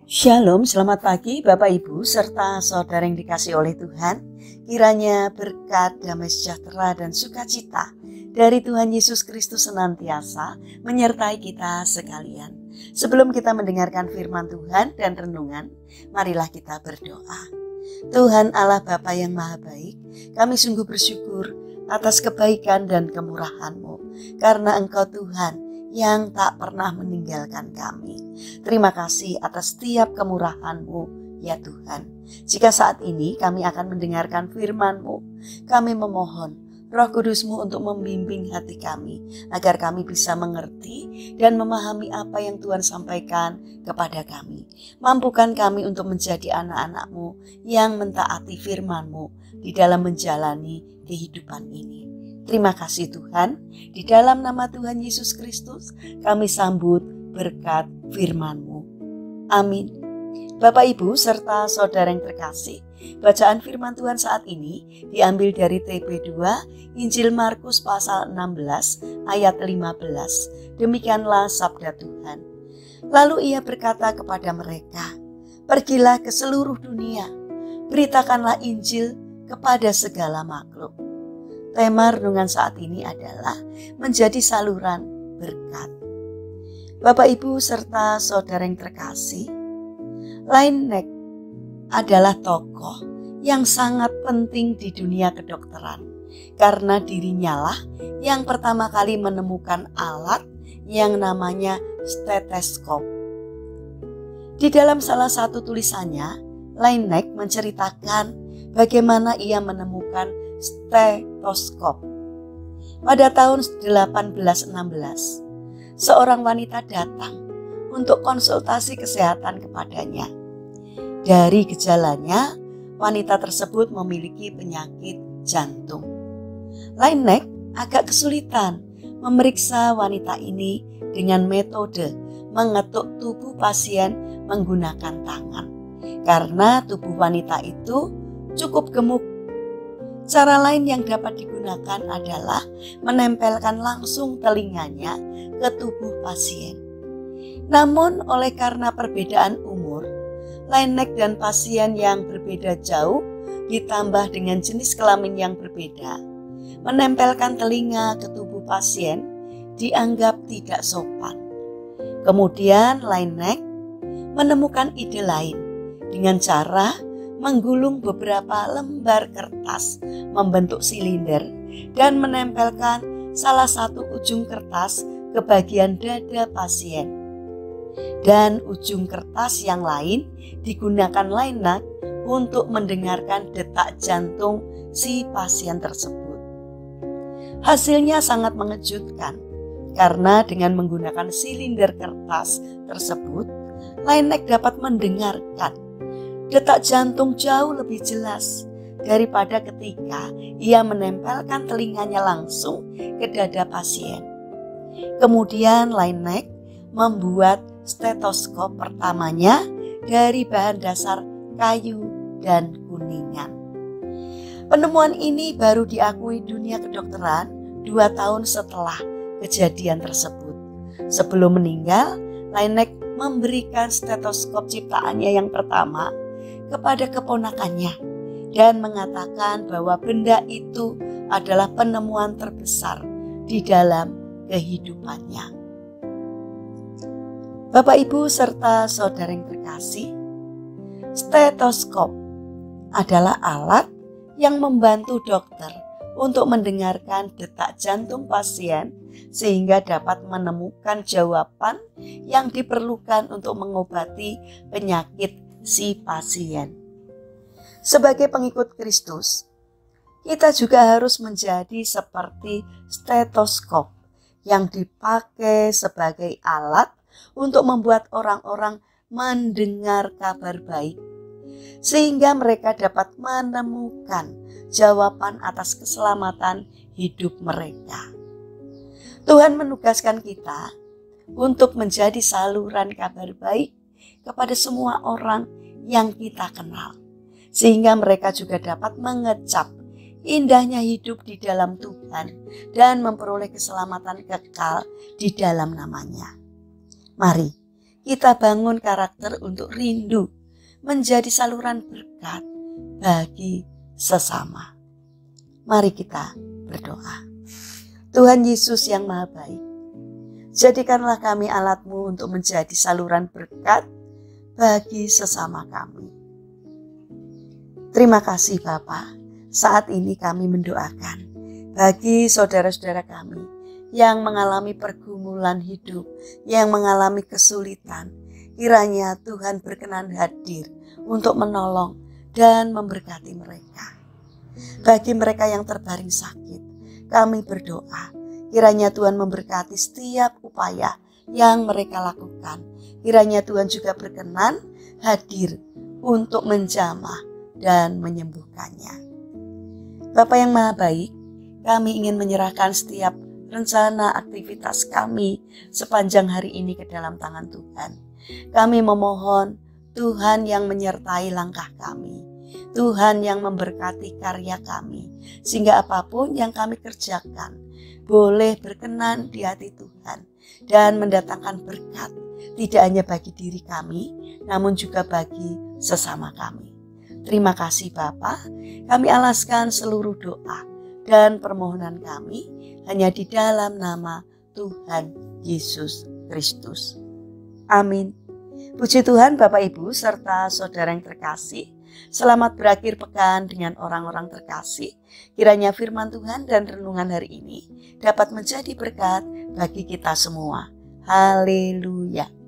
Shalom, selamat pagi Bapak Ibu serta saudara yang dikasihi oleh Tuhan. Kiranya berkat, damai sejahtera dan sukacita dari Tuhan Yesus Kristus senantiasa menyertai kita sekalian. Sebelum kita mendengarkan firman Tuhan dan renungan, marilah kita berdoa. Tuhan Allah Bapa yang Maha Baik, kami sungguh bersyukur atas kebaikan dan kemurahan-Mu, karena Engkau Tuhan yang tak pernah meninggalkan kami. Terima kasih atas setiap kemurahan-Mu, ya Tuhan. Jika saat ini kami akan mendengarkan firman-Mu, kami memohon Roh Kudus-Mu untuk membimbing hati kami, agar kami bisa mengerti dan memahami apa yang Tuhan sampaikan kepada kami. Mampukan kami untuk menjadi anak-anak-Mu yang mentaati firman-Mu di dalam menjalani kehidupan ini. Terima kasih Tuhan, di dalam nama Tuhan Yesus Kristus kami sambut berkat firman-Mu. Amin. Bapak Ibu serta saudara yang terkasih, bacaan firman Tuhan saat ini diambil dari TP2 Injil Markus pasal 16 ayat 15. Demikianlah sabda Tuhan. Lalu ia berkata kepada mereka, "Pergilah ke seluruh dunia, beritakanlah Injil kepada segala makhluk." Tema renungan saat ini adalah menjadi saluran berkat. Bapak Ibu serta saudara yang terkasih, Lainnek adalah tokoh yang sangat penting di dunia kedokteran, karena dirinya lah yang pertama kali menemukan alat yang namanya stetoskop. Di dalam salah satu tulisannya, Lainnek menceritakan bagaimana ia menemukan stetoskop. Pada tahun 1816, seorang wanita datang untuk konsultasi kesehatan kepadanya. Dari gejalanya, wanita tersebut memiliki penyakit jantung. Lainnek agak kesulitan memeriksa wanita ini dengan metode mengetuk tubuh pasien menggunakan tangan, karena tubuh wanita itu cukup gemuk. Cara lain yang dapat digunakan adalah menempelkan langsung telinganya ke tubuh pasien. Namun oleh karena perbedaan umur, Lainnek dan pasien yang berbeda jauh ditambah dengan jenis kelamin yang berbeda, menempelkan telinga ke tubuh pasien dianggap tidak sopan. Kemudian Lainnek menemukan ide lain dengan cara menggulung beberapa lembar kertas membentuk silinder dan menempelkan salah satu ujung kertas ke bagian dada pasien. Dan ujung kertas yang lain digunakan Lainnek untuk mendengarkan detak jantung si pasien tersebut. Hasilnya sangat mengejutkan, karena dengan menggunakan silinder kertas tersebut, Lainnek dapat mendengarkan detak jantung jauh lebih jelas daripada ketika ia menempelkan telinganya langsung ke dada pasien. Kemudian Lainnek membuat stetoskop pertamanya dari bahan dasar kayu dan kuningan. Penemuan ini baru diakui dunia kedokteran 2 tahun setelah kejadian tersebut. Sebelum meninggal, Lainnek memberikan stetoskop ciptaannya yang pertama kepada keponakannya dan mengatakan bahwa benda itu adalah penemuan terbesar di dalam kehidupannya. Bapak Ibu serta saudara yang terkasih, stetoskop adalah alat yang membantu dokter untuk mendengarkan detak jantung pasien sehingga dapat menemukan jawaban yang diperlukan untuk mengobati penyakit si pasien. Sebagai pengikut Kristus, kita juga harus menjadi seperti stetoskop yang dipakai sebagai alat untuk membuat orang-orang mendengar kabar baik, sehingga mereka dapat menemukan jawaban atas keselamatan hidup mereka. Tuhan menugaskan kita untuk menjadi saluran kabar baik kepada semua orang yang kita kenal, sehingga mereka juga dapat mengecap indahnya hidup di dalam Tuhan dan memperoleh keselamatan kekal di dalam namanya. Mari kita bangun karakter untuk rindu menjadi saluran berkat bagi sesama. Mari kita berdoa. Tuhan Yesus yang Maha Baik, jadikanlah kami alat-Mu untuk menjadi saluran berkat bagi sesama kami. Terima kasih Bapa, saat ini kami mendoakan bagi saudara-saudara kami yang mengalami pergumulan hidup, yang mengalami kesulitan. Kiranya Tuhan berkenan hadir untuk menolong dan memberkati mereka. Bagi mereka yang terbaring sakit, kami berdoa kiranya Tuhan memberkati setiap upaya yang mereka lakukan. Kiranya Tuhan juga berkenan hadir untuk menjamah dan menyembuhkannya. Bapa yang Maha Baik, kami ingin menyerahkan setiap rencana aktivitas kami sepanjang hari ini ke dalam tangan Tuhan. Kami memohon Tuhan yang menyertai langkah kami, Tuhan yang memberkati karya kami, sehingga apapun yang kami kerjakan boleh berkenan di hati Tuhan dan mendatangkan berkat, tidak hanya bagi diri kami, namun juga bagi sesama kami. Terima kasih Bapa, kami alaskan seluruh doa dan permohonan kami hanya di dalam nama Tuhan Yesus Kristus. Amin. Puji Tuhan Bapak Ibu serta saudara yang terkasih, selamat berakhir pekan dengan orang-orang terkasih. Kiranya firman Tuhan dan renungan hari ini dapat menjadi berkat bagi kita semua. Haleluya.